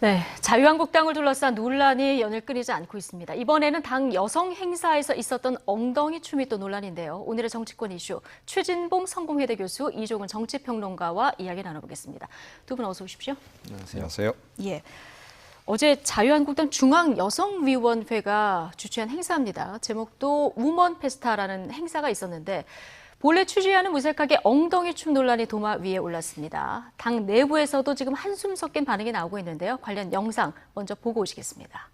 네, 자유한국당을 둘러싼 논란이 연을 끊이지 않고 있습니다. 이번에는 당 여성 행사에서 있었던 엉덩이 춤이 또 논란인데요. 오늘의 정치권 이슈, 최진봉 성공회대 교수, 이종훈 정치평론가와 이야기 나눠보겠습니다. 두 분 어서 오십시오. 안녕하세요. 예, 어제 자유한국당 중앙여성위원회가 주최한 행사입니다. 제목도 우먼 페스타라는 행사가 있었는데 본래 취재하는 무색하게 엉덩이 춤 논란이 도마 위에 올랐습니다. 당 내부에서도 지금 한숨 섞인 반응이 나오고 있는데요. 관련 영상 먼저 보고 오시겠습니다.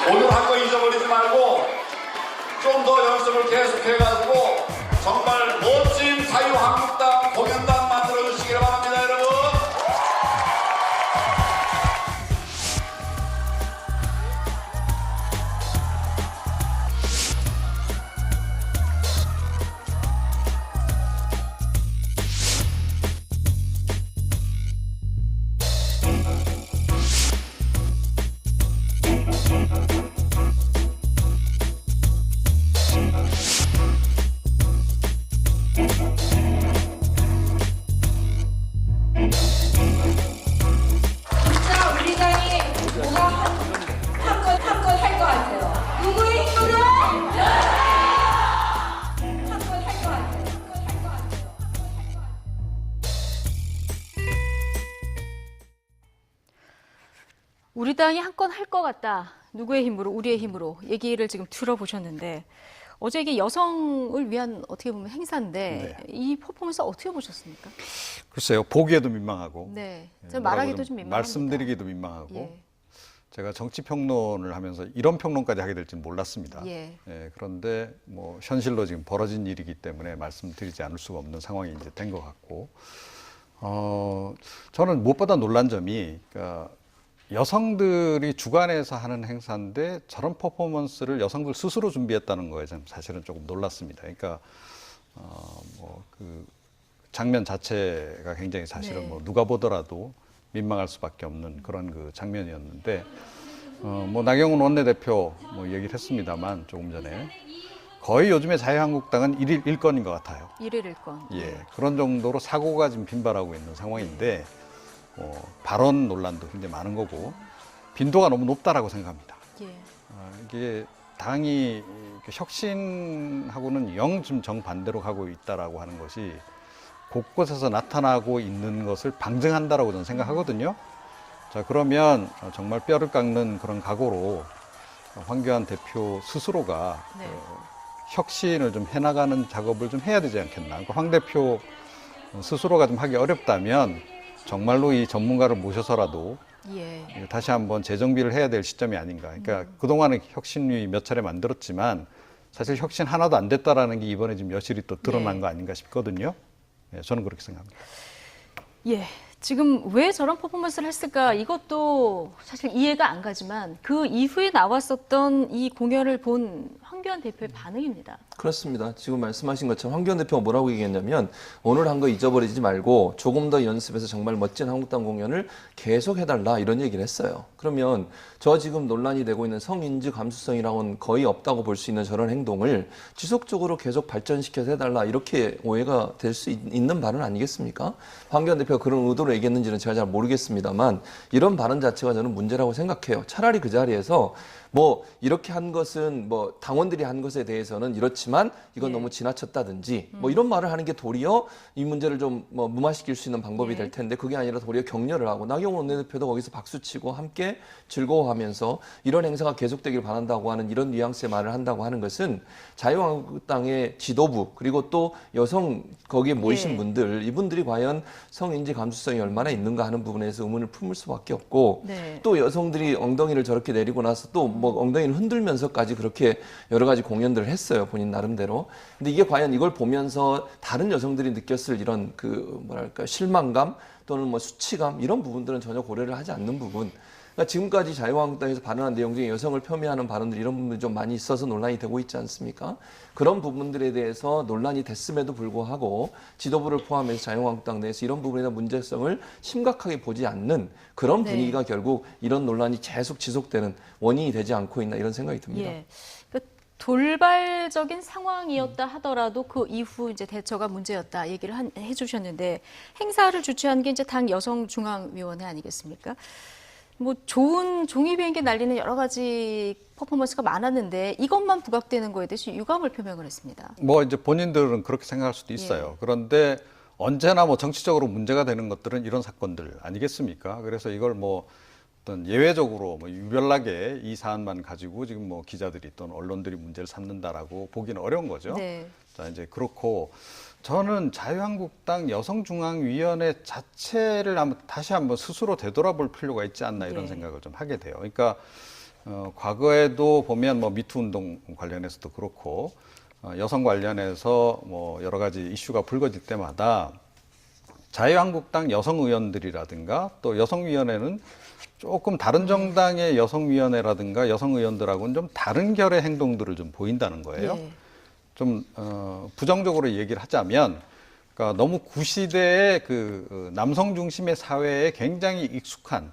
오늘 한 거 잊어버리지 말고 좀 더 연습을 계속해가지고 정말 멋진 자유한국당 공연단 만들어주시기 바랍니다, 여러분. 진짜 우리 당이 뭐가 한 건 할 것 같아요. 누구의 힘으로? 한 건 할 것 같아요. 한 건 할 것 같아요. 우리 당이 한 건 할 것 같다. 누구의 힘으로, 우리의 힘으로 얘기를 지금 들어보셨는데 어제 이게 여성을 위한 어떻게 보면 행사인데 이 퍼포먼스 어떻게 보셨습니까? 글쎄요, 보기에도 민망하고, 네, 예, 저 뭐라고 말하기도 좀 좀 민망합니다. 말씀드리기도 민망하고, 예. 제가 정치 평론을 하면서 이런 평론까지 하게 될지는 몰랐습니다. 예. 그런데 뭐 현실로 지금 벌어진 일이기 때문에 말씀드리지 않을 수가 없는 상황이 이제 된 것 같고, 저는 무엇보다 놀란 점이, 그러니까 여성들이 주관해서 하는 행사인데 저런 퍼포먼스를 여성들 스스로 준비했다는 거에 좀 사실은 조금 놀랐습니다. 그러니까 뭐 그 장면 자체가 굉장히 사실은 네. 뭐 누가 보더라도 민망할 수밖에 없는 그런 그 장면이었는데, 뭐 나경원 원내대표 뭐 얘기를 했습니다만 조금 전에 거의 요즘에 자유한국당은 일일 일건인 것 같아요. 일일 일건. 예, 그런 정도로 사고가 지금 빈발하고 있는 상황인데, 발언 논란도 굉장히 많은 거고 빈도가 너무 높다라고 생각합니다. 예. 이게 당이 혁신하고는 영 좀 정반대로 가고 있다라고 하는 것이 곳곳에서 나타나고 있는 것을 방증한다라고 저는 생각하거든요. 자, 그러면 정말 뼈를 깎는 그런 각오로 황교안 대표 스스로가 네. 혁신을 좀 해나가는 작업을 좀 해야 되지 않겠나. 그러니까 황 대표 스스로가 좀 하기 어렵다면 정말로 이 전문가를 모셔서라도 예. 다시 한번 재정비를 해야 될 시점이 아닌가. 그러니까 그동안은 혁신위 몇 차례 만들었지만 사실 혁신 하나도 안 됐다라는 게 이번에 지금 여실히 또 드러난 네. 거 아닌가 싶거든요. 저는 그렇게 생각합니다. 예. 지금 왜 저런 퍼포먼스를 했을까 이것도 사실 이해가 안 가지만 그 이후에 나왔었던 이 공연을 본 황교안 대표의 반응입니다. 그렇습니다. 지금 말씀하신 것처럼 황교안 대표가 뭐라고 얘기했냐면 오늘 한 거 잊어버리지 말고 조금 더 연습해서 정말 멋진 한국당 공연을 계속 해달라 이런 얘기를 했어요. 그러면 저 지금 논란이 되고 있는 성인지 감수성이랑은 거의 없다고 볼 수 있는 저런 행동을 지속적으로 계속 발전시켜서 해달라 이렇게 오해가 될 수 있는 발언 아니겠습니까? 황교안 대표가 그런 의도로 얘기했는지는 제가 잘 모르겠습니다만 이런 발언 자체가 저는 문제라고 생각해요. 차라리 그 자리에서 뭐 이렇게 한 것은 뭐 당원들이 한 것에 대해서는 이렇지만 이건 예. 너무 지나쳤다든지 뭐 이런 말을 하는 게 도리어 이 문제를 좀 뭐 무마시킬 수 있는 방법이 예. 될 텐데 그게 아니라 도리어 격려를 하고 나경원 원내대표도 거기서 박수치고 함께 즐거워하면서 이런 행사가 계속되길 바란다고 하는 이런 뉘앙스의 말을 한다고 하는 것은 자유한국당의 지도부 그리고 또 여성 거기에 모이신 예. 분들 이분들이 과연 성인지 감수성이 얼마나 있는가 하는 부분에서 의문을 품을 수밖에 없고 네. 또 여성들이 엉덩이를 저렇게 내리고 나서 또 뭐 엉덩이를 흔들면서까지 그렇게 여러 가지 공연들을 했어요. 본인 나름대로. 근데 이게 과연 이걸 보면서 다른 여성들이 느꼈을 이런 그 뭐랄까 실망감 또는 뭐 수치감 이런 부분들은 전혀 고려를 하지 않는 부분. 그러니까 지금까지 자유한국당에서 발언한 내용 중에 여성을 폄훼하는 발언들 이런 부분이 좀 많이 있어서 논란이 되고 있지 않습니까? 그런 부분들에 대해서 논란이 됐음에도 불구하고 지도부를 포함해서 자유한국당 내에서 이런 부분에 대한 문제성을 심각하게 보지 않는 그런 네. 분위기가 결국 이런 논란이 계속 지속되는 원인이 되지 않고 있나 이런 생각이 듭니다. 예. 돌발적인 상황이었다 하더라도 그 이후 이제 대처가 문제였다 얘기를 해주셨는데 행사를 주최한 게 이제 당 여성중앙위원회 아니겠습니까? 뭐 좋은 종이 비행기 날리는 여러 가지 퍼포먼스가 많았는데 이것만 부각되는 거에 대해서 유감을 표명을 했습니다. 뭐 이제 본인들은 그렇게 생각할 수도 있어요. 예. 그런데 언제나 뭐 정치적으로 문제가 되는 것들은 이런 사건들 아니겠습니까? 그래서 이걸 뭐 어떤 예외적으로 뭐 유별나게 이 사안만 가지고 지금 뭐 기자들이 또는 언론들이 문제를 삼는다라고 보기는 어려운 거죠. 네. 자, 이제 그렇고 저는 자유한국당 여성중앙위원회 자체를 다시 한번 스스로 되돌아볼 필요가 있지 않나 이런 예. 생각을 좀 하게 돼요. 그러니까 과거에도 보면 뭐 미투 운동 관련해서도 그렇고 여성 관련해서 뭐 여러 가지 이슈가 불거질 때마다 자유한국당 여성 의원들이라든가 또 여성위원회는 조금 다른 정당의 여성위원회라든가 여성 의원들하고는 좀 다른 결의 행동들을 좀 보인다는 거예요. 예. 좀 부정적으로 얘기를 하자면, 그러니까 너무 구시대의 그 남성 중심의 사회에 굉장히 익숙한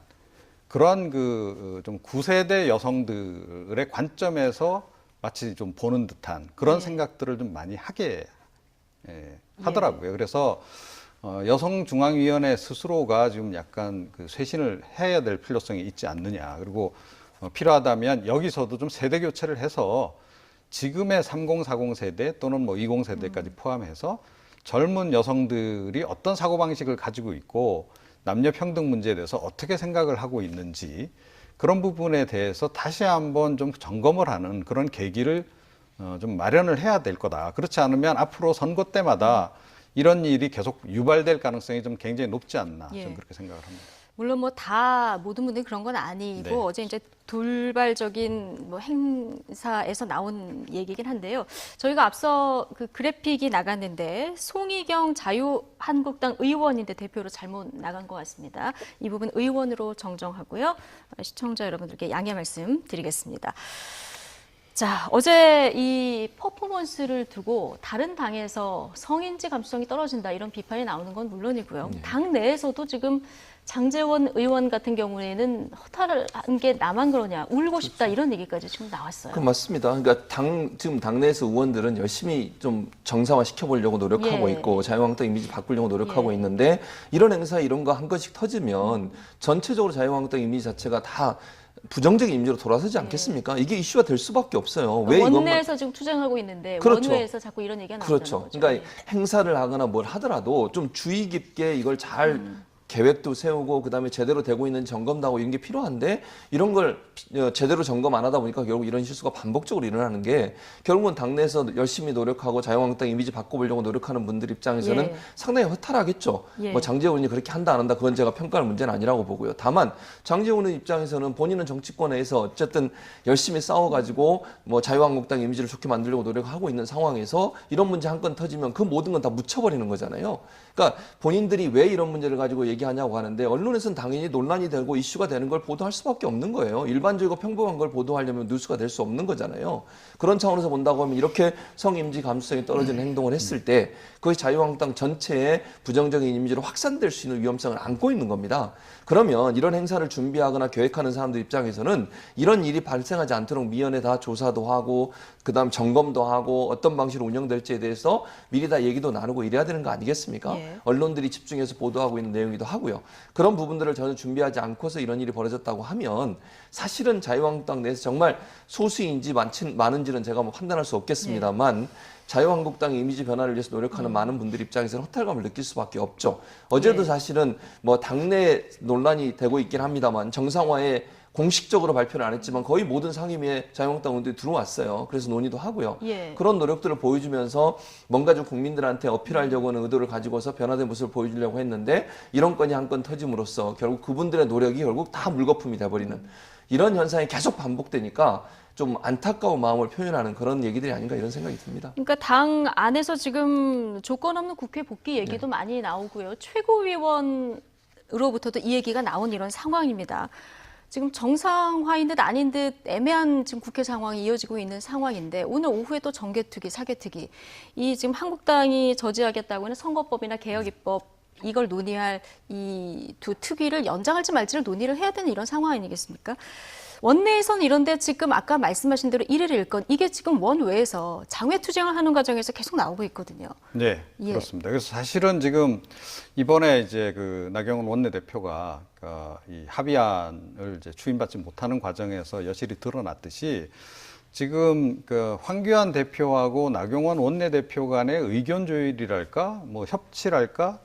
그러한 그 좀 구세대 여성들의 관점에서 마치 좀 보는 듯한 그런 네. 생각들을 좀 많이 하게 하더라고요. 그래서 여성중앙위원회 스스로가 지금 약간 그 쇄신을 해야 될 필요성이 있지 않느냐. 그리고 필요하다면 여기서도 좀 세대 교체를 해서 지금의 30, 40 세대 또는 뭐 20 세대까지 포함해서 젊은 여성들이 어떤 사고방식을 가지고 있고 남녀 평등 문제에 대해서 어떻게 생각을 하고 있는지 그런 부분에 대해서 다시 한번 좀 점검을 하는 그런 계기를 좀 마련을 해야 될 거다. 그렇지 않으면 앞으로 선거 때마다 이런 일이 계속 유발될 가능성이 좀 굉장히 높지 않나 예. 좀 그렇게 생각을 합니다. 물론 뭐 다 모든 분들이 그런 건 아니고 네. 어제 이제 돌발적인 뭐 행사에서 나온 얘기긴 한데요. 저희가 앞서 그 그래픽이 나갔는데 송희경 자유한국당 의원인데 대표로 잘못 나간 것 같습니다. 이 부분 의원으로 정정하고요. 시청자 여러분들께 양해 말씀 드리겠습니다. 자, 어제 이 퍼포먼스를 두고 다른 당에서 성인지 감수성이 떨어진다 이런 비판이 나오는 건 물론이고요. 당 내에서도 지금 장제원 의원 같은 경우에는 허탈한 게 나만 그러냐, 울고 싶다 이런 얘기까지 지금 나왔어요. 그 맞습니다. 그러니까 지금 당내에서 의원들은 열심히 좀 정상화 시켜보려고 노력하고 예. 있고 자유한국당 이미지 바꾸려고 노력하고 예. 있는데 이런 행사 이런 거 한 건씩 터지면 전체적으로 자유한국당 이미지 자체가 다 부정적인 이미지로 돌아서지 않겠습니까? 이게 이슈가 될 수밖에 없어요. 왜 이것만 원내에서 지금 투쟁하고 있는데 그렇죠. 원외에서 자꾸 이런 얘기가 나온다는 그렇죠. 거죠. 그러니까 예. 행사를 하거나 뭘 하더라도 좀 주의 깊게 이걸 잘 계획도 세우고 그다음에 제대로 되고 있는지 점검도 하고 이런 게 필요한데 이런 걸 제대로 점검 안 하다 보니까 결국 이런 실수가 반복적으로 일어나는 게 결국은 당내에서 열심히 노력하고 자유한국당 이미지 바꿔보려고 노력하는 분들 입장에서는 예. 상당히 허탈하겠죠. 예. 뭐 장제원이 그렇게 한다 안 한다 그건 제가 평가할 문제는 아니라고 보고요. 다만 장제원 입장에서는 본인은 정치권에서 어쨌든 열심히 싸워가지고 뭐 자유한국당 이미지를 좋게 만들려고 노력하고 있는 상황에서 이런 문제 한 건 터지면 그 모든 건 다 묻혀버리는 거잖아요. 그러니까 본인들이 왜 이런 문제를 가지고 얘기하냐고 하는데 언론에서는 당연히 논란이 되고 이슈가 되는 걸 보도할 수밖에 없는 거예요. 일반적이고 평범한 걸 보도하려면 뉴스가 될 수 없는 거잖아요. 그런 차원에서 본다고 하면 이렇게 성임지 감수성이 떨어지는 행동을 했을 때 그것이 자유한국당 전체의 부정적인 이미지로 확산될 수 있는 위험성을 안고 있는 겁니다. 그러면 이런 행사를 준비하거나 계획하는 사람들 입장에서는 이런 일이 발생하지 않도록 미연에 다 조사도 하고 그다음 점검도 하고 어떤 방식으로 운영될지에 대해서 미리 다 얘기도 나누고 이래야 되는 거 아니겠습니까? 예. 언론들이 집중해서 보도하고 있는 내용이기도 하고요. 그런 부분들을 전혀 준비하지 않고서 이런 일이 벌어졌다고 하면 사실은 자유한국당 내에서 정말 소수인지 많은지는 제가 뭐 판단할 수 없겠습니다만 자유한국당의 이미지 변화를 위해서 노력하는 많은 분들 입장에서는 허탈감을 느낄 수밖에 없죠. 어제도 네. 사실은 뭐 당내 논란이 되고 있긴 합니다만 정상화에 공식적으로 발표를 안 했지만 거의 모든 상임위에 자유한국당 의원들이 들어왔어요. 그래서 논의도 하고요. 예. 그런 노력들을 보여주면서 뭔가 좀 국민들한테 어필하려고 하는 의도를 가지고서 변화된 모습을 보여주려고 했는데 이런 건이 한 건 터짐으로써 결국 그분들의 노력이 결국 다 물거품이 돼버리는 이런 현상이 계속 반복되니까 좀 안타까운 마음을 표현하는 그런 얘기들이 아닌가 이런 생각이 듭니다. 그러니까 당 안에서 지금 조건 없는 국회 복귀 얘기도 네. 많이 나오고요. 최고위원으로부터도 이 얘기가 나온 이런 상황입니다. 지금 정상화인 듯 아닌 듯 애매한 지금 국회 상황이 이어지고 있는 상황인데 오늘 오후에 또 정개특위, 사개특위 이 지금 한국당이 저지하겠다고 하는 선거법이나 개혁입법 이걸 논의할 이 두 특위를 연장할지 말지를 논의를 해야 되는 이런 상황 아니겠습니까? 원내에서는 이런데 지금 아까 말씀하신 대로 1일 1건 이게 지금 원외에서 장외투쟁을 하는 과정에서 계속 나오고 있거든요. 네, 예. 그렇습니다. 그래서 사실은 지금 이번에 이제 그 나경원 원내대표가 이 합의안을 이제 추인받지 못하는 과정에서 여실히 드러났듯이 지금 그 황교안 대표하고 나경원 원내대표 간의 의견 조율이랄까, 뭐 협치랄까,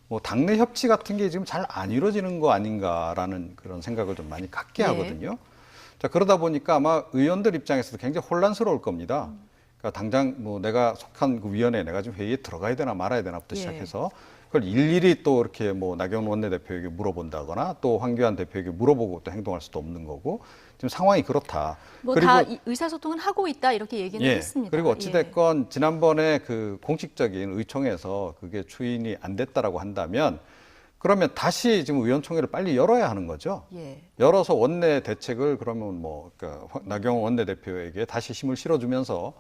뭐 당내 협치 같은 게 지금 잘 안 이루어지는 거 아닌가라는 그런 생각을 좀 많이 갖게 네. 하거든요. 자, 그러다 보니까 아마 의원들 입장에서도 굉장히 혼란스러울 겁니다. 그러니까 당장 뭐 내가 속한 그 위원회에 내가 지금 회의에 들어가야 되나 말아야 되나부터 예. 시작해서 그걸 일일이 또 이렇게 뭐 나경원 원내대표에게 물어본다거나 또 황교안 대표에게 물어보고 또 행동할 수도 없는 거고 지금 상황이 그렇다. 뭐 그리고 다 의사소통은 하고 있다 이렇게 얘기는 예, 했습니다. 그리고 예. 어찌됐건 지난번에 그 공식적인 의총에서 그게 추인이 안 됐다라고 한다면 그러면 다시 지금 의원총회를 빨리 열어야 하는 거죠. 예. 열어서 원내 대책을 그러면 뭐 그러니까 나경원 원내대표에게 다시 힘을 실어주면서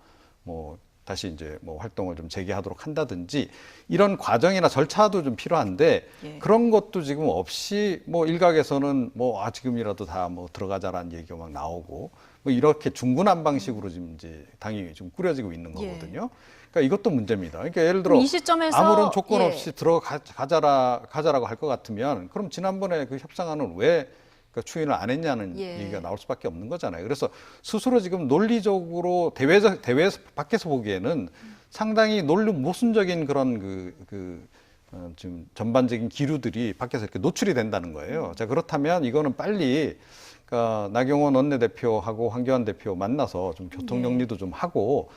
뭐 다시 이제 뭐 활동을 좀 재개하도록 한다든지 이런 과정이나 절차도 좀 필요한데 예. 그런 것도 지금 없이 뭐 일각에서는 뭐 지금이라도 다 뭐 들어가자라는 얘기가 막 나오고 뭐 이렇게 중구난방식으로 지금 이제 당이 좀 꾸려지고 있는 예. 거거든요. 그러니까 이것도 문제입니다. 그러니까 예를 들어 그럼 이 시점에서 아무런 조건 예. 없이 가자라고 할 것 같으면 그럼 지난번에 그 협상안은 왜 추인을 안 했냐는 예. 얘기가 나올 수밖에 없는 거잖아요. 그래서 스스로 지금 논리적으로 대회에서 밖에서 보기에는 상당히 논리 모순적인 그런 지금 전반적인 기류들이 밖에서 이렇게 노출이 된다는 거예요. 자, 그렇다면 이거는 빨리 그러니까 나경원 원내대표하고 황교안 대표 만나서 좀 교통 정리도 좀 하고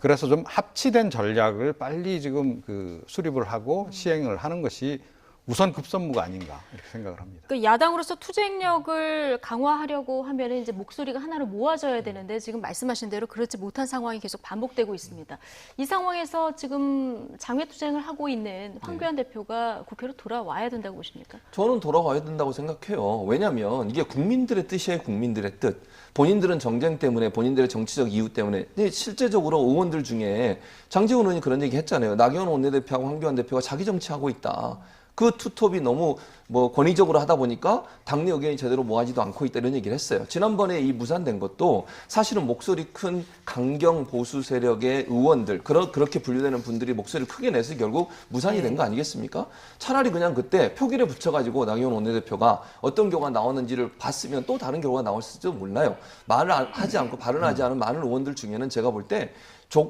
그래서 좀 합치된 전략을 빨리 지금 수립을 하고 시행을 하는 것이 우선 급선무가 아닌가 이렇게 생각을 합니다. 그 야당으로서 투쟁력을 강화하려고 하면 이제 목소리가 하나로 모아져야 되는데 지금 말씀하신 대로 그렇지 못한 상황이 계속 반복되고 있습니다. 이 상황에서 지금 장외 투쟁을 하고 있는 황교안 대표가 국회로 돌아와야 된다고 보십니까? 저는 돌아가야 된다고 생각해요. 왜냐하면 이게 국민들의 뜻이에요. 국민들의 뜻. 본인들은 정쟁 때문에 본인들의 정치적 이유 때문에 근데 실제적으로 의원들 중에 장제원 의원이 그런 얘기 했잖아요. 나경원 원내대표하고 황교안 대표가 자기 정치하고 있다. 그 투톱이 너무 뭐 권위적으로 하다 보니까 당내 의견이 제대로 모아지도 않고 있다 이런 얘기를 했어요. 지난번에 이 무산된 것도 사실은 목소리 큰 강경 보수 세력의 의원들 그렇게 분류되는 분들이 목소리를 크게 내서 결국 무산이 된 거 아니겠습니까? 차라리 그냥 그때 표결에 붙여가지고 나경원 원내대표가 어떤 결과가 나오는지를 봤으면 또 다른 결과가 나올지도 몰라요. 말을 하지 않고 발언하지 않은 많은 의원들 중에는 제가 볼 때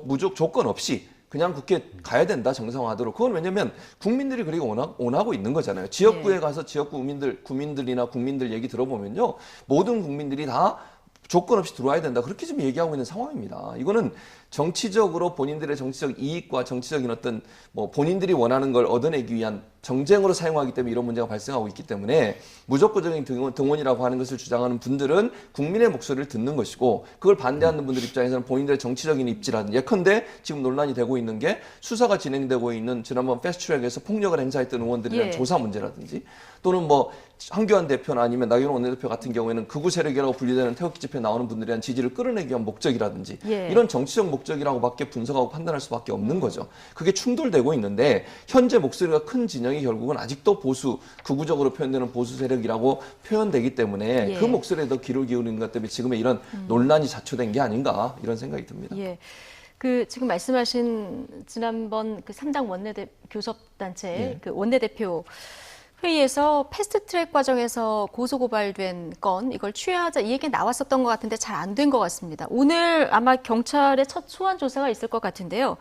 무조건 조건 없이 그냥 국회 가야 된다 정상화하도록. 그건 왜냐면 국민들이 그리고 원하고 있는 거잖아요. 지역구에 가서 지역구 구민들이나 국민들 얘기 들어보면요, 모든 국민들이 다 조건 없이 들어와야 된다. 그렇게 지금 얘기하고 있는 상황입니다. 이거는 정치적으로 본인들의 정치적 이익과 정치적인 어떤 뭐 본인들이 원하는 걸 얻어내기 위한 정쟁으로 사용하기 때문에 이런 문제가 발생하고 있기 때문에 무조건적인 등원이라고 하는 것을 주장하는 분들은 국민의 목소리를 듣는 것이고 그걸 반대하는 분들 입장에서는 본인들의 정치적인 입지라든지 예컨대 지금 논란이 되고 있는 게 수사가 진행되고 있는 지난번 패스트트랙에서 폭력을 행사했던 의원들에 대한 예. 조사 문제라든지 또는 뭐 황교안 대표나 아니면 나경원 원내대표 같은 경우에는 극우 세력이라고 분류되는 태극기 집회에 나오는 분들에 대한 지지를 끌어내기 위한 목적이라든지 예. 이런 정치적 목적이라고밖에 분석하고 판단할 수밖에 없는 거죠. 그게 충돌되고 있는데 현재 목소리가 큰 진영이 결국은 아직도 보수, 극우적으로 표현되는 보수 세력이라고 표현되기 때문에 예. 그 목소리에 더 귀를 기울이는 것 때문에 지금의 이런 논란이 자초된 게 아닌가 이런 생각이 듭니다. 예. 지금 말씀하신 지난번 3당 교섭단체 예. 원내대표 회의에서 패스트트랙 과정에서 고소고발된 건 이걸 취하하자 이 얘기 나왔었던 것 같은데 잘 안 된 것 같습니다. 오늘 아마 경찰의 첫 소환 조사가 있을 것 같은데요.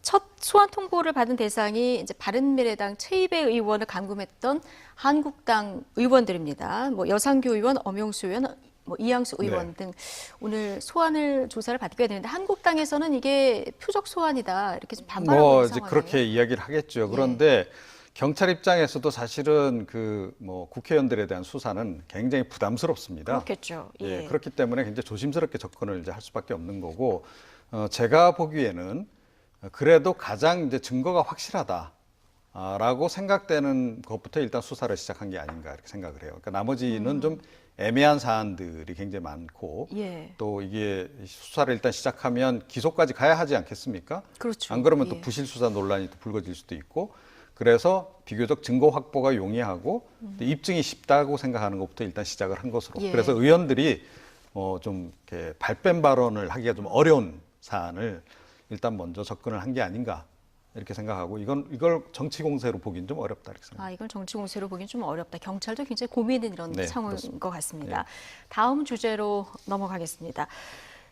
첫 소환 통보를 받은 대상이 이제 바른미래당 최이배 의원을 감금했던 한국당 의원들입니다. 뭐 여상규 의원, 엄영수 의원, 뭐 이양수 의원 등 오늘 소환을 조사를 받게 되는데 한국당에서는 이게 표적 소환이다 이렇게 좀 반발하고 있는 이제 상황이에요. 그렇게 이야기를 하겠죠. 그런데 경찰 입장에서도 사실은 국회의원들에 대한 수사는 굉장히 부담스럽습니다. 그렇겠죠. 예, 그렇기 때문에 굉장히 조심스럽게 접근을 이제 할 수밖에 없는 거고, 제가 보기에는 그래도 가장 이제 증거가 확실하다라고 생각되는 것부터 일단 수사를 시작한 게 아닌가 이렇게 생각을 해요. 그러니까 나머지는 좀 애매한 사안들이 굉장히 많고 예. 또 이게 수사를 일단 시작하면 기소까지 가야 하지 않겠습니까? 그렇죠. 안 그러면 또 예. 부실 수사 논란이 또 불거질 수도 있고 그래서 비교적 증거 확보가 용이하고 또 입증이 쉽다고 생각하는 것부터 일단 시작을 한 것으로 예. 그래서 의원들이 좀 이렇게 발뺌 발언을 하기가 좀 어려운 사안을 일단 먼저 접근을 한 게 아닌가 이렇게 생각하고 이걸 정치 공세로 보기는 좀 어렵다 이렇게 생각합니다. 아, 이건 정치 공세로 보기는 좀 어렵다. 경찰도 굉장히 고민인 이런 네, 상황인 그렇습니다. 것 같습니다. 네. 다음 주제로 넘어가겠습니다.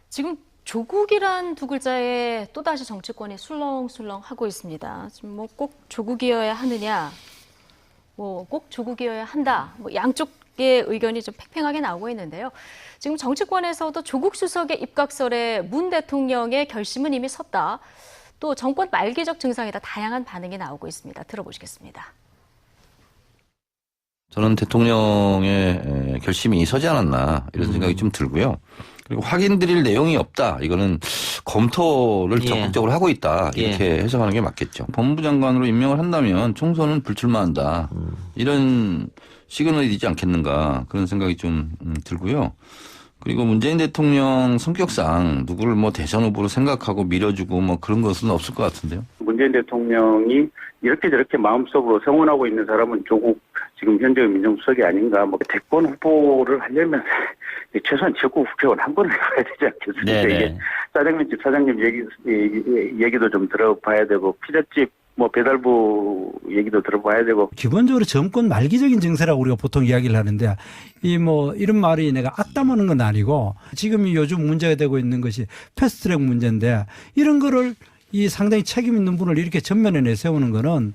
지금 조국이란 두 글자에 또다시 정치권이 술렁술렁 하고 있습니다. 지금 뭐 꼭 조국이어야 하느냐, 뭐 꼭 조국이어야 한다. 뭐 양쪽의 의견이 좀 팽팽하게 나오고 있는데요. 지금 정치권에서도 조국 수석의 입각설에 문 대통령의 결심은 이미 섰다. 또 정권 말기적 증상이다. 다양한 반응이 나오고 있습니다. 들어보시겠습니다. 저는 대통령의 결심이 서지 않았나 이런 생각이 좀 들고요. 그리고 확인드릴 내용이 없다. 이거는 검토를 예. 적극적으로 하고 있다. 이렇게 해석하는 게 맞겠죠. 법무부 장관으로 임명을 한다면 총선은 불출마한다. 이런 시그널이지 않겠는가 그런 생각이 좀 들고요. 그리고 문재인 대통령 성격상 누구를 뭐 대선 후보로 생각하고 밀어주고 뭐 그런 것은 없을 것 같은데요. 문재인 대통령이 이렇게 저렇게 마음속으로 성원하고 있는 사람은 조국 지금 현재 민정수석이 아닌가. 뭐 대권 후보를 하려면 최소한 지역구 국회의원 한 번은 해봐야 되지 않겠습니까? 네네. 이게 짜장면 집 사장님 얘기도 좀 들어봐야 되고 피자집 뭐 배달부 얘기도 들어봐야 되고. 기본적으로 정권 말기적인 증세라고 우리가 보통 이야기를 하는데 이 뭐 이런 말이 내가 악담하는 건 아니고 지금 요즘 문제가 되고 있는 것이 패스트트랙 문제인데 이런 거를 이 상당히 책임 있는 분을 이렇게 전면에 내세우는 거는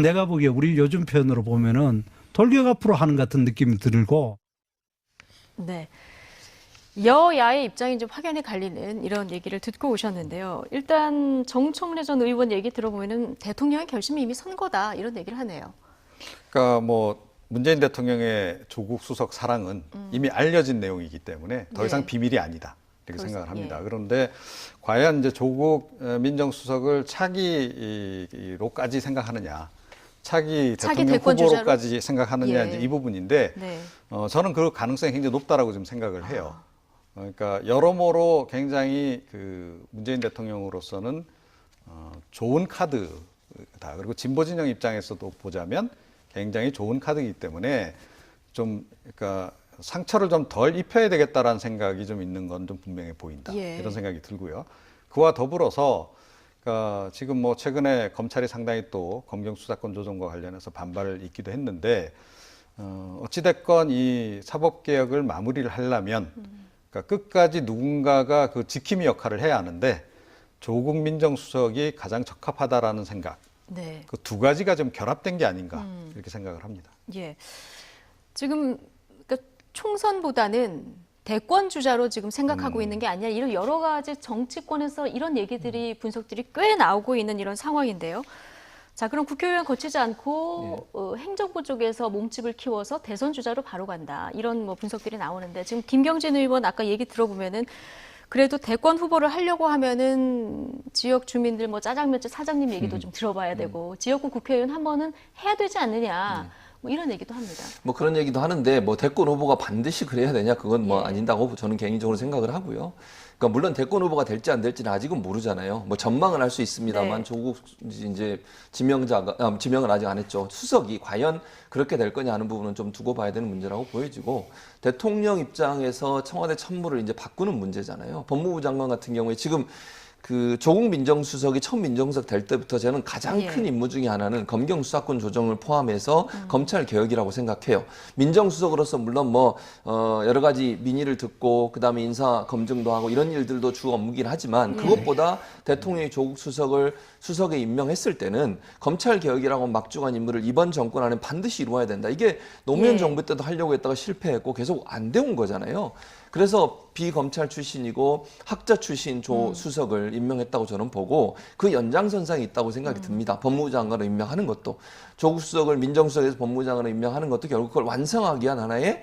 내가 보기에 우리 요즘 표현으로 보면은 돌격 앞으로 하는 같은 느낌이 들고. 네. 여야의 입장이 좀 확연히 갈리는 이런 얘기를 듣고 오셨는데요. 일단 정청래 전 의원 얘기 들어보면은 대통령의 결심이 이미 선 거다 이런 얘기를 하네요. 그러니까 뭐 문재인 대통령의 조국 수석 사랑은 이미 알려진 내용이기 때문에 더 이상 예. 비밀이 아니다 이렇게 그렇습니다. 생각을 합니다. 예. 그런데 과연 이제 조국 민정수석을 차기로까지 생각하느냐, 차기 대통령 대권 후보로까지 생각하느냐 예. 이제 이 부분인데 네. 저는 그 가능성이 굉장히 높다라고 좀 생각을 해요. 그러니까 여러모로 굉장히 그 문재인 대통령으로서는 좋은 카드다. 그리고 진보 진영 입장에서도 보자면 굉장히 좋은 카드이기 때문에 좀 그러니까 상처를 좀 덜 입혀야 되겠다라는 생각이 좀 있는 건 좀 분명해 보인다. 예. 이런 생각이 들고요. 그와 더불어서 그러니까 지금 뭐 최근에 검찰이 상당히 또 검경 수사권 조정과 관련해서 반발을 있기도 했는데 어찌됐건 이 사법개혁을 마무리를 하려면 그러니까 끝까지 누군가가 그 지킴이 역할을 해야 하는데 조국 민정수석이 가장 적합하다라는 생각, 네. 그 두 가지가 좀 결합된 게 아닌가 이렇게 생각을 합니다. 예. 지금 그러니까 총선보다는 대권 주자로 지금 생각하고 있는 게 아니라 이런 여러 가지 정치권에서 이런 얘기들이 분석들이 꽤 나오고 있는 이런 상황인데요. 자, 그럼 국회의원 거치지 않고 행정부 쪽에서 몸집을 키워서 대선 주자로 바로 간다. 이런 뭐 분석들이 나오는데 지금 김경진 의원 아까 얘기 들어보면은 그래도 대권 후보를 하려고 하면은 지역 주민들 뭐 짜장면집 사장님 얘기도 좀 들어봐야 되고 지역구 국회의원 한 번은 해야 되지 않느냐. 뭐 이런 얘기도 합니다. 뭐 그런 얘기도 하는데 뭐 대권 후보가 반드시 그래야 되냐 그건 뭐 예. 아닌다고 저는 개인적으로 생각을 하고요. 그러니까 물론 대권 후보가 될지 안 될지는 아직은 모르잖아요. 뭐 전망은 할 수 있습니다만 네. 조국 이제 지명을 아직 안 했죠. 수석이 과연 그렇게 될 거냐 하는 부분은 좀 두고 봐야 되는 문제라고 보여지고 대통령 입장에서 청와대 천무를 이제 바꾸는 문제잖아요. 법무부 장관 같은 경우에 지금 그 조국 민정수석이 처음 민정수석 될 때부터 저는 가장 예. 큰 임무 중에 하나는 검경 수사권 조정을 포함해서 검찰 개혁이라고 생각해요. 민정수석으로서 물론 뭐 여러 가지 민의를 듣고 그다음에 인사 검증도 하고 이런 일들도 주 업무긴 하지만 그것보다 대통령이 조국 수석에 임명했을 때는 검찰 개혁이라고 막중한 임무를 이번 정권 안에 반드시 이루어야 된다. 이게 노무현 예. 정부 때도 하려고 했다가 실패했고 계속 안 되온 거잖아요. 그래서 비검찰 출신이고 학자 출신 조 수석을 임명했다고 저는 보고 그 연장선상에 있다고 생각이 듭니다. 법무부 장관을 임명하는 것도 조국 수석을 민정수석에서 법무부 장관을 임명하는 것도 결국 그걸 완성하기 위한 하나의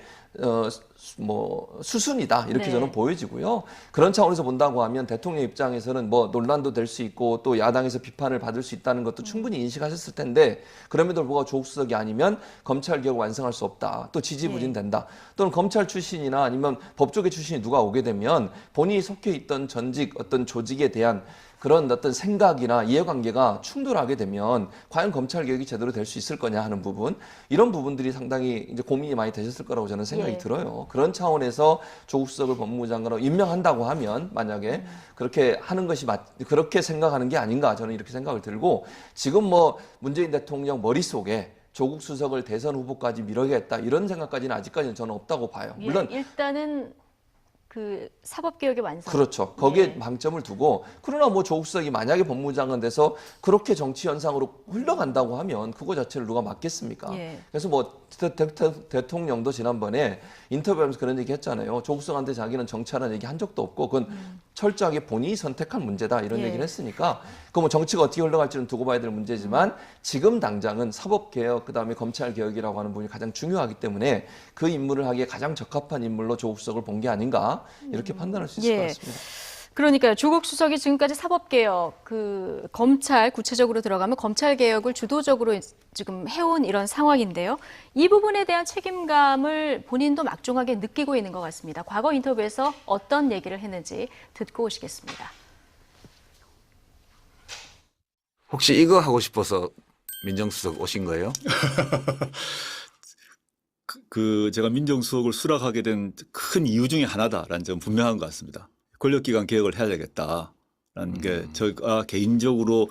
뭐 수순이다 이렇게 네. 저는 보여지고요. 그런 차원에서 본다고 하면 대통령 입장에서는 뭐 논란도 될 수 있고 또 야당에서 비판을 받을 수 있다는 것도 충분히 인식하셨을 텐데 그럼에도 불구하고 조국 수석이 아니면 검찰 개혁 완성할 수 없다. 또 지지부진된다. 또는 검찰 출신이나 아니면 법조계 출신이 누가 오게 되면 본인이 속해 있던 전직 어떤 조직에 대한 그런 어떤 생각이나 이해관계가 충돌하게 되면 과연 검찰 개혁이 제대로 될 수 있을 거냐 하는 부분 이런 부분들이 상당히 이제 고민이 많이 되셨을 거라고 저는 생각이 예. 들어요. 그런 차원에서 조국 수석을 법무부 장관으로 임명한다고 하면 만약에 그렇게 하는 것이 그렇게 생각하는 게 아닌가 저는 이렇게 생각을 들고 지금 뭐 문재인 대통령 머릿속에 조국 수석을 대선 후보까지 밀어야겠다 이런 생각까지는 아직까지는 저는 없다고 봐요. 예, 물론 일단은 그 사법개혁의 완성. 그렇죠. 거기에 예. 방점을 두고 그러나 뭐 조국 수석이 만약에 법무장관 돼서 그렇게 정치 현상으로 흘러간다고 하면 그거 자체를 누가 막겠습니까? 예. 그래서 뭐 대통령도 지난번에 인터뷰하면서 그런 얘기 했잖아요. 조국 수석한테 자기는 정치하는 얘기 한 적도 없고 그건 철저하게 본인이 선택한 문제다 이런 예. 얘기를 했으니까 그 뭐 정치가 어떻게 흘러갈지는 두고 봐야 될 문제지만 지금 당장은 사법개혁 그다음에 검찰개혁이라고 하는 부분이 가장 중요하기 때문에 그 임무를 하기에 가장 적합한 인물로 조국 수석을 본 게 아닌가 이렇게 판단할 수 있을 예. 것 같습니다. 그러니까요. 조국 수석이 지금까지 사법개혁, 그 검찰 구체적으로 들어가면 검찰개혁을 주도적으로 지금 해온 이런 상황인데요. 이 부분에 대한 책임감을 본인도 막중하게 느끼고 있는 것 같습니다. 과거 인터뷰에서 어떤 얘기를 했는지 듣고 오시겠습니다. 혹시 이거 하고 싶어서 민정수석 오신 거예요? 제가 민정수석을 수락하게 된 큰 이유 중에 하나다라는 점은 분명한 것 같습니다. 권력기관 개혁을 해야 되겠다라는 게 제가 개인적으로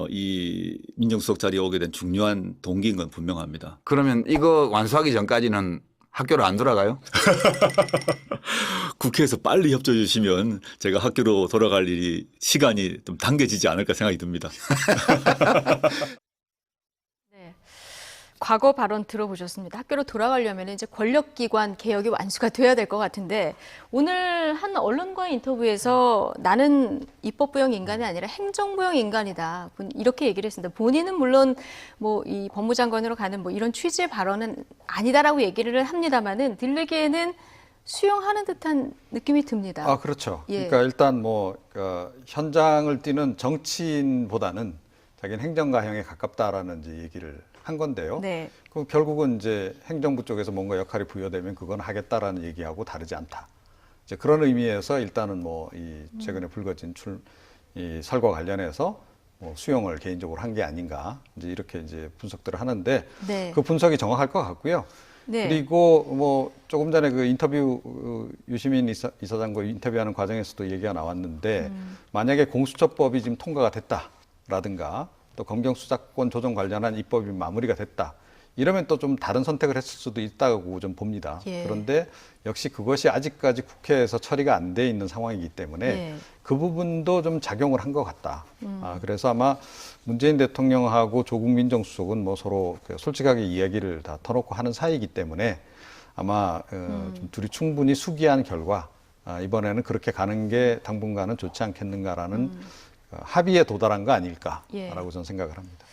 이 민정수석 자리에 오게 된 중요한 동기인 건 분명합니다. 그러면 이거 완수하기 전까지는 학교로 안 돌아가요? 국회에서 빨리 협조해 주시면 제가 학교로 돌아갈 시간이 좀 당겨지지 않을까 생각이 듭니다. 네. 과거 발언 들어보셨습니다. 학교로 돌아가려면 이제 권력기관 개혁이 완수가 돼야 될 것 같은데 오늘 한 언론과의 인터뷰에서 나는 입법부형 인간이 아니라 행정부형 인간이다. 이렇게 얘기를 했습니다. 본인은 물론 뭐 이 법무장관으로 가는 뭐 이런 취지의 발언은 아니다라고 얘기를 합니다만은 들리기에는 수용하는 듯한 느낌이 듭니다. 아, 그렇죠. 예. 그러니까 일단 뭐 현장을 뛰는 정치인보다는 자기는 행정가형에 가깝다라는 이제 얘기를 한 건데요. 네. 그 결국은 이제 행정부 쪽에서 뭔가 역할이 부여되면 그건 하겠다라는 얘기하고 다르지 않다. 이제 그런 의미에서 일단은 뭐 이 최근에 불거진 이 설과 관련해서 뭐 수용을 개인적으로 한 게 아닌가 이제 이렇게 이제 분석들을 하는데 네. 그 분석이 정확할 것 같고요. 네. 그리고 뭐 조금 전에 그 인터뷰 유시민 이사장과 인터뷰하는 과정에서도 얘기가 나왔는데 만약에 공수처법이 지금 통과가 됐다라든가 또 검경수사권 조정 관련한 입법이 마무리가 됐다. 이러면 또 좀 다른 선택을 했을 수도 있다고 좀 봅니다. 예. 그런데 역시 그것이 아직까지 국회에서 처리가 안 돼 있는 상황이기 때문에 예. 그 부분도 좀 작용을 한 것 같다. 그래서 아마 문재인 대통령하고 조국 민정수석은 뭐 서로 솔직하게 이야기를 다 터놓고 하는 사이이기 때문에 아마 좀 둘이 충분히 숙의한 결과 이번에는 그렇게 가는 게 당분간은 좋지 않겠는가라는 합의에 도달한 거 아닐까라고 예. 저는 생각을 합니다.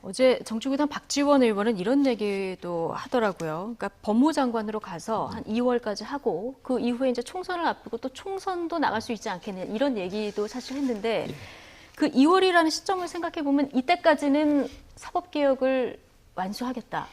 어제 정치구단 박지원 의원은 이런 얘기도 하더라고요. 그러니까 법무장관으로 가서 한 2월까지 하고 그 이후에 이제 총선을 앞두고 또 총선도 나갈 수 있지 않겠냐 이런 얘기도 사실 했는데 그 2월이라는 시점을 생각해 보면 이때까지는 사법개혁을 완수하겠다.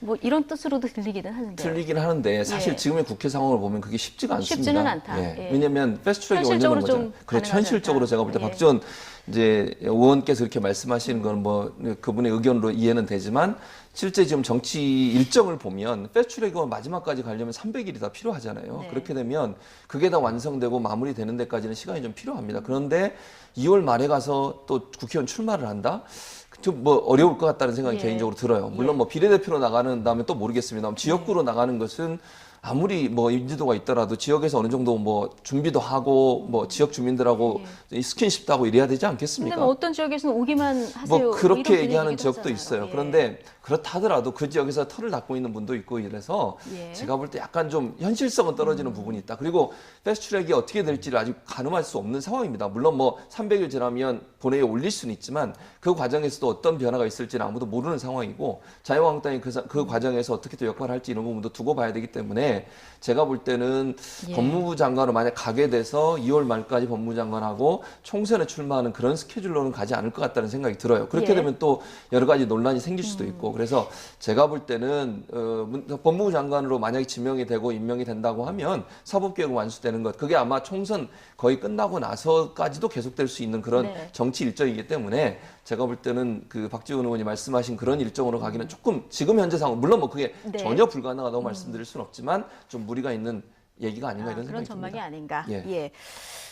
뭐 이런 뜻으로도 들리기는 하는데. 틀리긴 하는데 사실 예. 지금의 국회 상황을 보면 그게 쉽지가 않습니다. 쉽지는 않다. 예. 예. 왜냐하면 패스트트랙에 현실적으로 올리는 좀 거죠. 그렇죠. 가능하지 현실적으로 않다. 제가 볼 때 예. 박지원 이제 의원께서 이렇게 말씀하시는 건 뭐 그분의 의견으로 이해는 되지만 실제 지금 정치 일정을 보면 패스트트랙이 마지막까지 가려면 300일이 다 필요하잖아요. 네. 그렇게 되면 그게 다 완성되고 마무리되는 데까지는 시간이 좀 필요합니다. 그런데 2월 말에 가서 또 국회의원 출마를 한다? 좀 뭐 어려울 것 같다는 생각이 예. 개인적으로 들어요. 물론 뭐 비례대표로 나가는 다음에 또 모르겠습니다. 지역구로 나가는 것은 아무리 뭐 인지도가 있더라도 지역에서 어느 정도 뭐 준비도 하고 뭐 지역 주민들하고 스킨십도 하고 이래야 되지 않겠습니까? 근데 뭐 어떤 지역에서는 오기만 하세요. 뭐 그렇게 이런 얘기하는 분위기기도 지역도 하잖아요. 있어요. 예. 그런데 그렇다 하더라도 그 지역에서 털을 닦고 있는 분도 있고 이래서 예. 제가 볼 때 약간 좀 현실성은 떨어지는 부분이 있다. 그리고 패스트트랙이 어떻게 될지를 아직 가늠할 수 없는 상황입니다. 물론 뭐 300일 지나면 본회의에 올릴 수는 있지만 그 과정에서도 어떤 변화가 있을지는 아무도 모르는 상황이고 자유한국당이 그 과정에서 어떻게 또 역할을 할지 이런 부분도 두고 봐야 되기 때문에 제가 볼 때는 예. 법무부 장관으로 만약 가게 돼서 2월 말까지 법무부 장관하고 총선에 출마하는 그런 스케줄로는 가지 않을 것 같다는 생각이 들어요. 그렇게 예. 되면 또 여러 가지 논란이 생길 수도 있고 그래서 제가 볼 때는 법무부 장관으로 만약에 지명이 되고 임명이 된다고 하면 사법개혁 완수되는 것 그게 아마 총선 거의 끝나고 나서까지도 계속될 수 있는 그런 네. 정치 일정이기 때문에 제가 볼 때는 그 박지원 의원이 말씀하신 그런 일정으로 가기는 조금 지금 현재 상황 물론 뭐 그게 네. 전혀 불가능하다고 말씀드릴 수는 없지만 좀 무리가 있는 얘기가 아닌가 이런 그런 생각이 전망이 듭니다. 아닌가. 예. 예.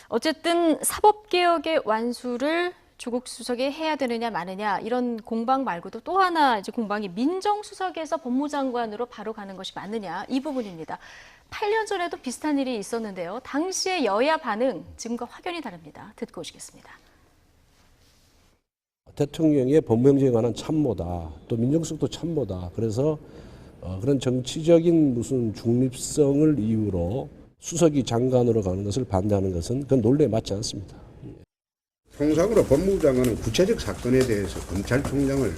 어쨌든 사법개혁의 완수를 조국 수석이 해야 되느냐 마느냐 이런 공방 말고도 또 하나 이제 공방이 민정수석에서 법무장관으로 바로 가는 것이 맞느냐 이 부분입니다. 8년 전에도 비슷한 일이 있었는데요. 당시의 여야 반응 지금과 확연히 다릅니다. 듣고 오시겠습니다. 대통령의 법무행정에 관한 참모다. 또 민정수석도 참모다. 그래서 그런 정치적인 무슨 중립성을 이유로 수석이 장관으로 가는 것을 반대하는 것은 그건 논리에 맞지 않습니다. 통상으로 법무부 장관은 구체적 사건에 대해서 검찰총장을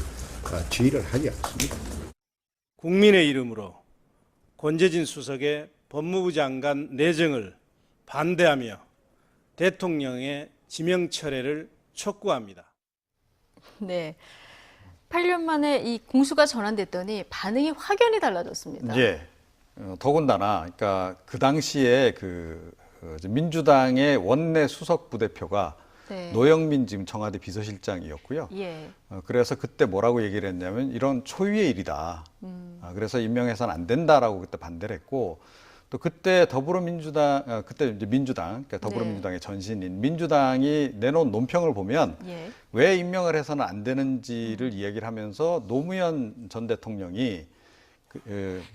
지휘를 하지 않습니다. 국민의 이름으로 권재진 수석의 법무부 장관 내정을 반대하며 대통령의 지명 철회를 촉구합니다. 네. 8년 만에 이 공수가 전환됐더니 반응이 확연히 달라졌습니다. 예. 더군다나, 그러니까 그 당시에 민주당의 원내 수석 부대표가 네. 노영민 지금 청와대 비서실장이었고요. 예. 그래서 그때 뭐라고 얘기를 했냐면 이런 초유의 일이다. 그래서 임명해서는 안 된다라고 그때 반대를 했고 또 그때 더불어민주당, 그때 이제 민주당, 그러니까 더불어민주당의 전신인 민주당이 내놓은 논평을 보면 예. 왜 임명을 해서는 안 되는지를 이야기를 하면서 노무현 전 대통령이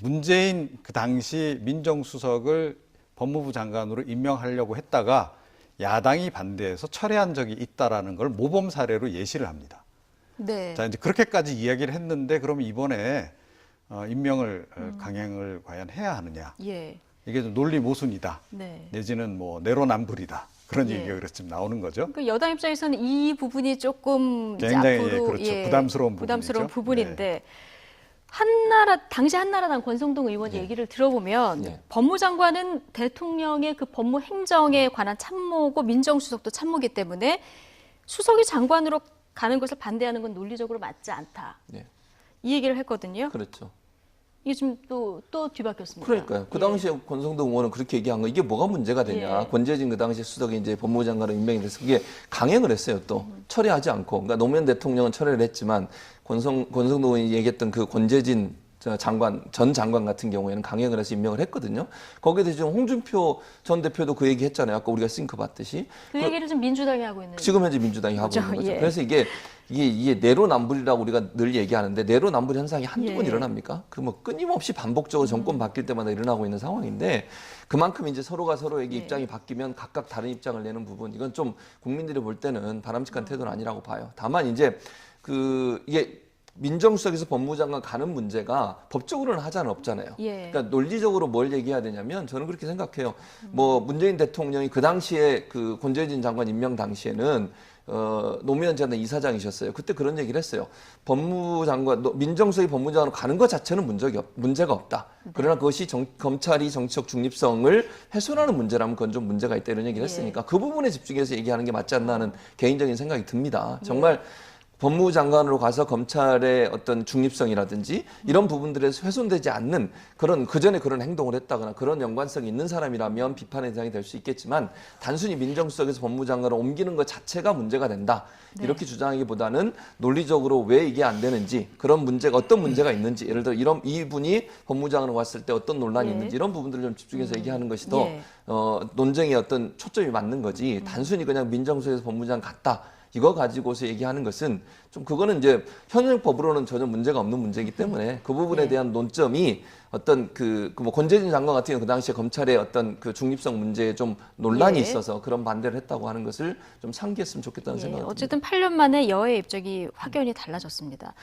문재인 그 당시 민정수석을 법무부 장관으로 임명하려고 했다가 야당이 반대해서 철회한 적이 있다라는 걸 모범 사례로 예시를 합니다. 네. 자, 이제 그렇게까지 이야기를 했는데 그러면 이번에 임명을 강행을 과연 해야 하느냐? 예. 이게 좀 논리 모순이다. 네. 내지는 뭐 내로남불이다. 그런 예. 얘기가 지금 나오는 거죠. 그 여당 입장에서는 이 부분이 조금 이제 굉장히 앞으로 그렇죠. 부담스러운 부분이죠. 부분인데 한나라 당시 한나라당 권성동 의원 얘기를 들어보면 법무장관은 대통령의 그 법무 행정에 관한 참모고 민정수석도 참모기 때문에 수석이 장관으로 가는 것을 반대하는 건 논리적으로 맞지 않다. 이 얘기를 했거든요. 그렇죠. 이게 지금 또 뒤바뀌었습니다. 그러니까요. 그 당시에 권성동 의원은 그렇게 얘기한 거 이게 뭐가 문제가 되냐. 예. 권재진 그 당시 수석이 이제 법무부 장관으로 임명이 돼서 그게 강행을 했어요. 또 철회하지 않고. 그러니까 노무현 대통령은 철회를 했지만 권성동 의원이 얘기했던 그 권재진 전 장관 같은 경우에는 강행을 해서 임명을 했거든요. 거기에 대해서 지금 홍준표 전 대표도 그 얘기 했잖아요. 아까 우리가 싱크 봤듯이. 그 얘기를 지금 민주당이 하고 있는. 지금 현재 민주당이 하고 있는 거죠. 예. 그래서 이게 내로남불이라고 우리가 늘 얘기하는데 내로남불 현상이 한두 번 일어납니까? 그 뭐 끊임없이 반복적으로 정권 바뀔 때마다 일어나고 있는 상황인데 그만큼 이제 서로가 서로에게 입장이 바뀌면 각각 다른 입장을 내는 부분 이건 좀 국민들이 볼 때는 바람직한 태도는 아니라고 봐요. 다만 이제 이게 민정수석에서 법무부 장관 가는 문제가 법적으로는 하자는 없잖아요. 예. 그러니까 논리적으로 뭘 얘기해야 되냐면 저는 그렇게 생각해요. 뭐 문재인 대통령이 그 당시에 그 권재진 장관 임명 당시에는 노무현 전 이사장이셨어요. 그때 그런 얘기를 했어요. 법무부 장관, 민정수석이 법무부 장관으로 가는 것 자체는 문제가 없다. 그러나 그것이 검찰이 정치적 중립성을 훼손하는 문제라면 그건 좀 문제가 있다 이런 얘기를 했으니까 그 부분에 집중해서 얘기하는 게 맞지 않나 하는 개인적인 생각이 듭니다. 정말 법무부 장관으로 가서 검찰의 어떤 중립성이라든지 이런 부분들에서 훼손되지 않는 그전에 그런 행동을 했다거나 그런 연관성이 있는 사람이라면 비판의 대상이 될 수 있겠지만 단순히 민정수석에서 법무부 장관으로 옮기는 것 자체가 문제가 된다. 이렇게 주장하기보다는 논리적으로 왜 이게 안 되는지 그런 문제가 어떤 문제가 있는지 예를 들어 이분이 법무부 장관으로 갔을 때 어떤 논란이 있는지 이런 부분들을 좀 집중해서 얘기하는 것이 더 논쟁의 어떤 초점이 맞는 거지 단순히 그냥 민정수석에서 법무부 장관 갔다. 이거 가지고서 얘기하는 것은 좀 그거는 이제 현행법으로는 전혀 문제가 없는 문제이기 때문에 그 부분에 대한 논점이 어떤 뭐 권재진 장관 같은 경우 그 당시에 검찰의 어떤 그 중립성 문제에 좀 논란이 있어서 그런 반대를 했다고 하는 것을 좀 상기했으면 좋겠다는 생각이 듭니다. 어쨌든 8년 만에 여야의 입장이 확연히 달라졌습니다.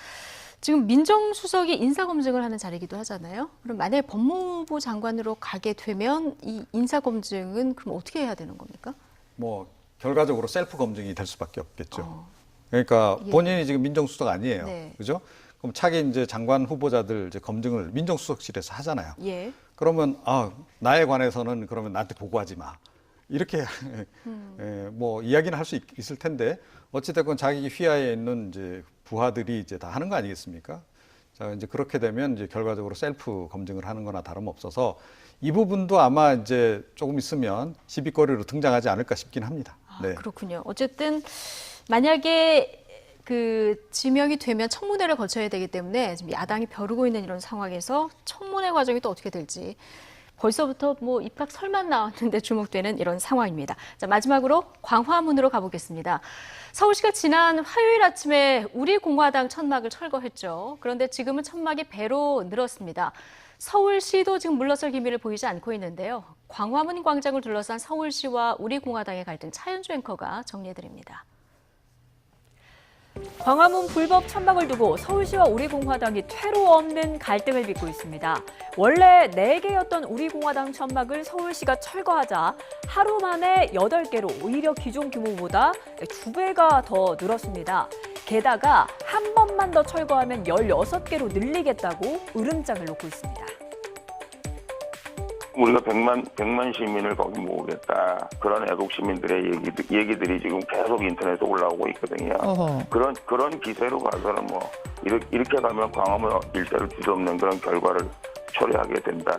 지금 민정수석이 인사검증을 하는 자리이기도 하잖아요. 그럼 만약에 법무부 장관으로 가게 되면 이 인사검증은 그럼 어떻게 해야 되는 겁니까? 뭐 결과적으로 셀프 검증이 될 수밖에 없겠죠. 그러니까 본인이 지금 민정수석 아니에요. 네. 그죠? 그럼 차기 이제 장관 후보자들 이제 검증을 민정수석실에서 하잖아요. 예. 그러면 나에 관해서는 그러면 나한테 보고하지 마. 이렇게 뭐 이야기는 할 수 있을 텐데 어찌됐건 자기 휘하에 있는 이제 부하들이 이제 다 하는 거 아니겠습니까? 자, 이제 그렇게 되면 이제 결과적으로 셀프 검증을 하는 거나 다름없어서 이 부분도 아마 이제 조금 있으면 시비거리로 등장하지 않을까 싶긴 합니다. 네. 그렇군요. 어쨌든 만약에 그 지명이 되면 청문회를 거쳐야 되기 때문에 지금 야당이 벼르고 있는 이런 상황에서 청문회 과정이 또 어떻게 될지 벌써부터 뭐 입각 설만 나왔는데 주목되는 이런 상황입니다. 자, 마지막으로 광화문으로 가보겠습니다. 서울시가 지난 화요일 아침에 우리공화당 천막을 철거했죠. 그런데 지금은 천막이 배로 늘었습니다. 서울시도 지금 물러설 기미를 보이지 않고 있는데요. 광화문 광장을 둘러싼 서울시와 우리공화당의 갈등 차현주 앵커가 정리해드립니다. 광화문 불법 천막을 두고 서울시와 우리공화당이 퇴로 없는 갈등을 빚고 있습니다. 원래 4개였던 우리공화당 천막을 서울시가 철거하자 하루 만에 8개로 오히려 기존 규모보다 2배가 더 늘었습니다. 게다가 한 번만 더 철거하면 16개로 늘리겠다고 으름장을 놓고 있습니다. 우리가 100만 시민을 거기 모으겠다. 그런 애국 시민들의 얘기들이 지금 계속 인터넷에 올라오고 있거든요. 그런 기세로 가서는 뭐 이렇게 가면 광화문 일대를 뒤덮는 그런 결과를 초래하게 된다.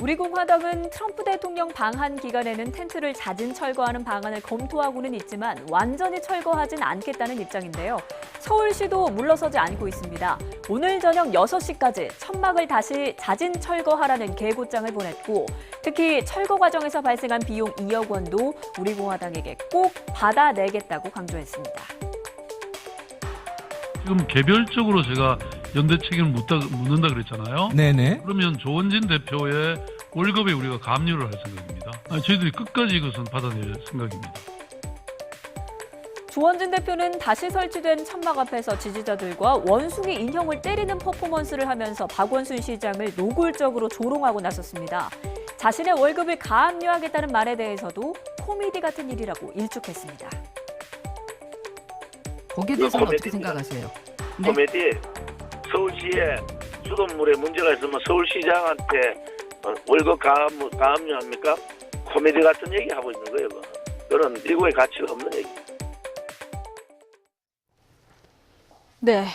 우리공화당은 트럼프 대통령 방한 기간에는 텐트를 잦은 철거하는 방안을 검토하고는 있지만 완전히 철거하진 않겠다는 입장인데요. 서울시도 물러서지 않고 있습니다. 오늘 저녁 6시까지 천막을 다시 잦은 철거하라는 계고장을 보냈고 특히 철거 과정에서 발생한 비용 2억 원도 우리공화당에게 꼭 받아내겠다고 강조했습니다. 지금 개별적으로 제가 연대 책임을 묻는다 그랬잖아요. 네네. 그러면 조원진 대표의 월급에 우리가 감유를 할 생각입니다. 저희들이 끝까지 이것은 받아낼 생각입니다. 조원진 대표는 다시 설치된 천막 앞에서 지지자들과 원숭이 인형을 때리는 퍼포먼스를 하면서 박원순 시장을 노골적으로 조롱하고 나섰습니다. 자신의 월급을 감유하겠다는 말에 대해서도 코미디 같은 일이라고 일축했습니다. 거기에 대해서는 어떻게 생각하세요? 코미디. 서울시에 수돗물에 문제가 있으면 서울시장한테 월급 감유합니까? 코미디 같은 얘기 하고 있는 거예요. 그런 미국의 가치가 없는 얘기. 네,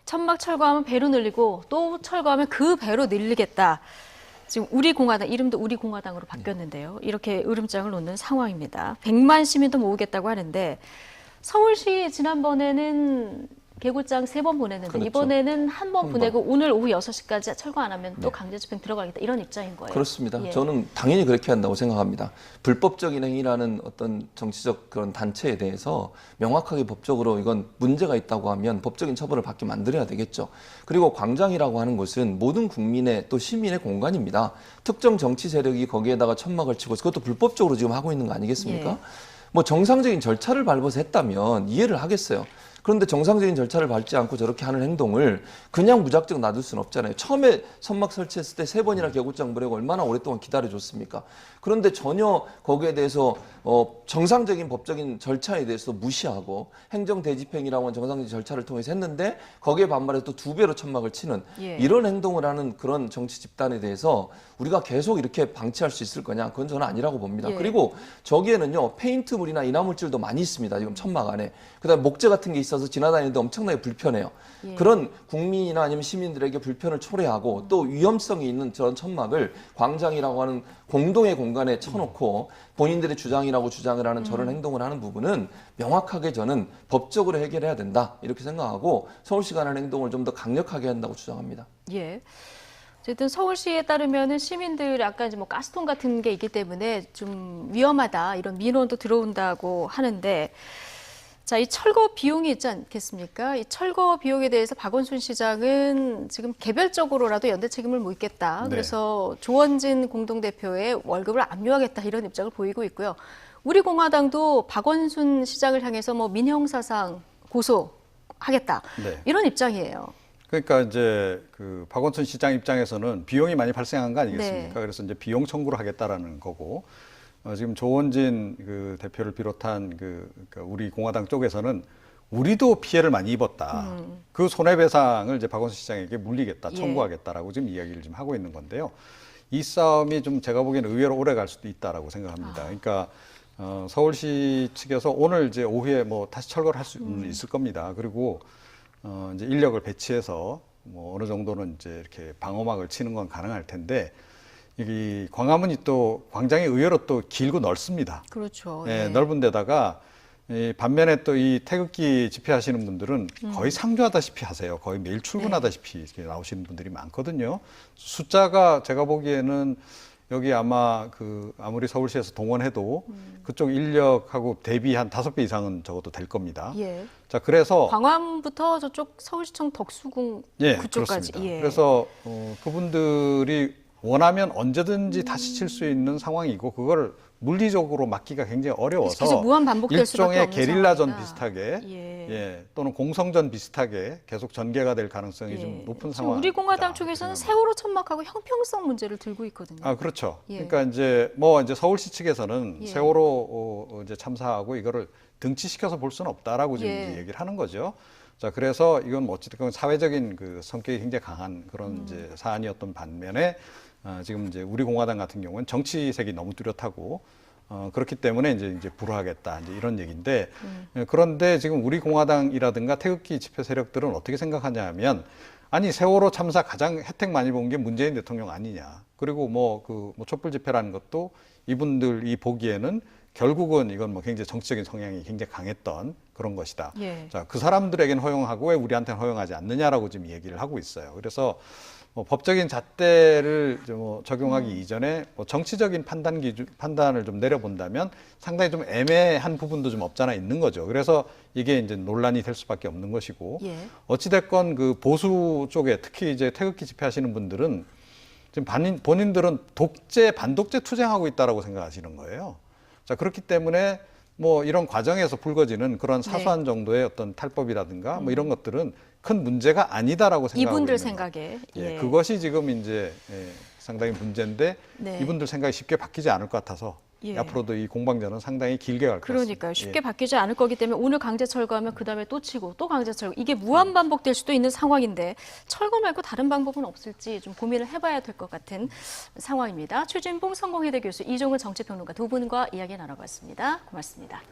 천막 철거하면 배로 늘리고 또 철거하면 그 배로 늘리겠다. 지금 우리공화당, 이름도 우리공화당으로 바뀌었는데요. 이렇게 으름장을 놓는 상황입니다. 100만 시민도 모으겠다고 하는데 서울시 지난번에는 개고장 3번 보냈는데 그렇죠. 이번에는 한 번 보내고 오늘 오후 6시까지 철거 안 하면 또 강제 집행 들어가겠다 이런 입장인 거예요. 그렇습니다. 예. 저는 당연히 그렇게 한다고 생각합니다. 불법적인 행위라는 어떤 정치적 그런 단체에 대해서 명확하게 법적으로 이건 문제가 있다고 하면 법적인 처벌을 받게 만들어야 되겠죠. 그리고 광장이라고 하는 곳은 모든 국민의 또 시민의 공간입니다. 특정 정치 세력이 거기에다가 천막을 치고 그것도 불법적으로 지금 하고 있는 거 아니겠습니까? 예. 뭐 정상적인 절차를 밟아서 했다면 이해를 하겠어요. 그런데 정상적인 절차를 밟지 않고 저렇게 하는 행동을 그냥 무작정 놔둘 수는 없잖아요. 처음에 천막 설치했을 때 3번이나 개고장 보내고 얼마나 오랫동안 기다려줬습니까? 그런데 전혀 거기에 대해서 정상적인 법적인 절차에 대해서 무시하고 행정대집행이라고 하는 정상적인 절차를 통해서 했는데 거기에 반발해서 또 2배로 천막을 치는 이런 행동을 하는 그런 정치 집단에 대해서 우리가 계속 이렇게 방치할 수 있을 거냐? 그건 저는 아니라고 봅니다. 그리고 저기에는요 페인트물이나 이나물질도 많이 있습니다. 지금 천막 안에. 그다음에 목재 같은 게 있어서 지나다니는데 엄청나게 불편해요. 그런 국민이나 아니면 시민들에게 불편을 초래하고 또 위험성이 있는 저런 천막을 광장이라고 하는 공동의 공간에 쳐놓고 본인들의 주장이라고 주장을 하는 저런 행동을 하는 부분은 명확하게 저는 법적으로 해결해야 된다 이렇게 생각하고 서울시가 하는 행동을 좀 더 강력하게 한다고 주장합니다. 예. 어쨌든 서울시에 따르면은 시민들 약간 이제 뭐 가스통 같은 게 있기 때문에 좀 위험하다 이런 민원도 들어온다고 하는데 자, 이 철거 비용이 있지 않겠습니까? 이 철거 비용에 대해서 박원순 시장은 지금 개별적으로라도 연대 책임을 묻겠다. 네. 그래서 조원진 공동대표의 월급을 압류하겠다 이런 입장을 보이고 있고요. 우리 공화당도 박원순 시장을 향해서 뭐 민형사상 고소하겠다 네. 이런 입장이에요. 그러니까 이제 그 박원순 시장 입장에서는 비용이 많이 발생한 거 아니겠습니까? 네. 그래서 이제 비용 청구를 하겠다라는 거고 지금 조원진 그 대표를 비롯한 그러니까 우리 공화당 쪽에서는 우리도 피해를 많이 입었다. 그 손해배상을 이제 박원순 시장에게 물리겠다, 청구하겠다라고 지금 이야기를 지금 하고 있는 건데요. 이 싸움이 좀 제가 보기에는 의외로 오래 갈 수도 있다라고 생각합니다. 그러니까 서울시 측에서 오늘 이제 오후에 뭐 다시 철거를 할 수는 있을 겁니다. 그리고 이제 인력을 배치해서 뭐 어느 정도는 이제 이렇게 방어막을 치는 건 가능할 텐데 이 광화문이 또 광장이 의외로 또 길고 넓습니다. 그렇죠. 예, 넓은 데다가 반면에 또 이 태극기 집회하시는 분들은 거의 상주하다시피 하세요. 거의 매일 출근하다시피 이렇게 나오시는 분들이 많거든요. 숫자가 제가 보기에는 여기 아마 아무리 서울시에서 동원해도 그쪽 인력하고 대비 한 5배 이상은 적어도 될 겁니다. 예. 자, 그래서 광화문부터 저쪽 서울시청 덕수궁 그쪽까지. 그렇습니다. 예. 그래서 그분들이 원하면 언제든지 다시 칠 수 있는 상황이고 그걸 물리적으로 막기가 굉장히 어려워서 계속 무한 반복될 수밖에 일종의 없는 게릴라전 상황이다. 비슷하게 또는 공성전 비슷하게 계속 전개가 될 가능성이 좀 높은 상황. 우리 공화당 쪽에서는 세월호 천막하고 형평성 문제를 들고 있거든요. 아, 그렇죠. 예. 그러니까 이제 서울시 측에서는 세월호 이제 참사하고 이거를 등치시켜서 볼 수는 없다라고 지금 이제 얘기를 하는 거죠. 자, 그래서 이건 뭐 어쨌든 사회적인 그 성격이 굉장히 강한 그런 이제 사안이었던 반면에 지금 이제 우리 공화당 같은 경우는 정치색이 너무 뚜렷하고 그렇기 때문에 이제 불허하겠다 이제 이런 얘기인데 그런데 지금 우리 공화당이라든가 태극기 집회 세력들은 어떻게 생각하냐면 아니 세월호 참사 가장 혜택 많이 본 게 문재인 대통령 아니냐. 그리고 뭐 촛불 집회라는 것도 이분들이 보기에는 결국은 이건 뭐 굉장히 정치적인 성향이 굉장히 강했던 그런 것이다. 자, 그 사람들에겐 허용하고 왜 우리한테는 허용하지 않느냐라고 지금 얘기를 하고 있어요. 그래서 뭐 법적인 잣대를 적용하기 이전에 뭐 정치적인 판단을 좀 내려본다면 상당히 좀 애매한 부분도 좀 없잖아 있는 거죠. 그래서 이게 이제 논란이 될 수밖에 없는 것이고 어찌됐건 그 보수 쪽에 특히 이제 태극기 집회하시는 분들은 지금 본인들은 반독재 투쟁하고 있다라고 생각하시는 거예요. 자, 그렇기 때문에 뭐 이런 과정에서 불거지는 그런 사소한 정도의 어떤 탈법이라든가 뭐 이런 것들은 큰 문제가 아니다라고 생각하고 이분들 있는 생각에. 예, 그것이 지금 이제 상당히 문제인데 이분들 생각이 쉽게 바뀌지 않을 것 같아서 앞으로도 이 공방전은 상당히 길게 갈 것 같습니다. 그러니까요. 쉽게 바뀌지 않을 거기 때문에 오늘 강제 철거하면 그다음에 또 치고 또 강제 철거. 이게 무한 반복될 수도 있는 상황인데 철거 말고 다른 방법은 없을지 좀 고민을 해봐야 될 것 같은 상황입니다. 최진봉 성공회대 교수, 이종을 정치평론가 두 분과 이야기 나눠봤습니다. 고맙습니다.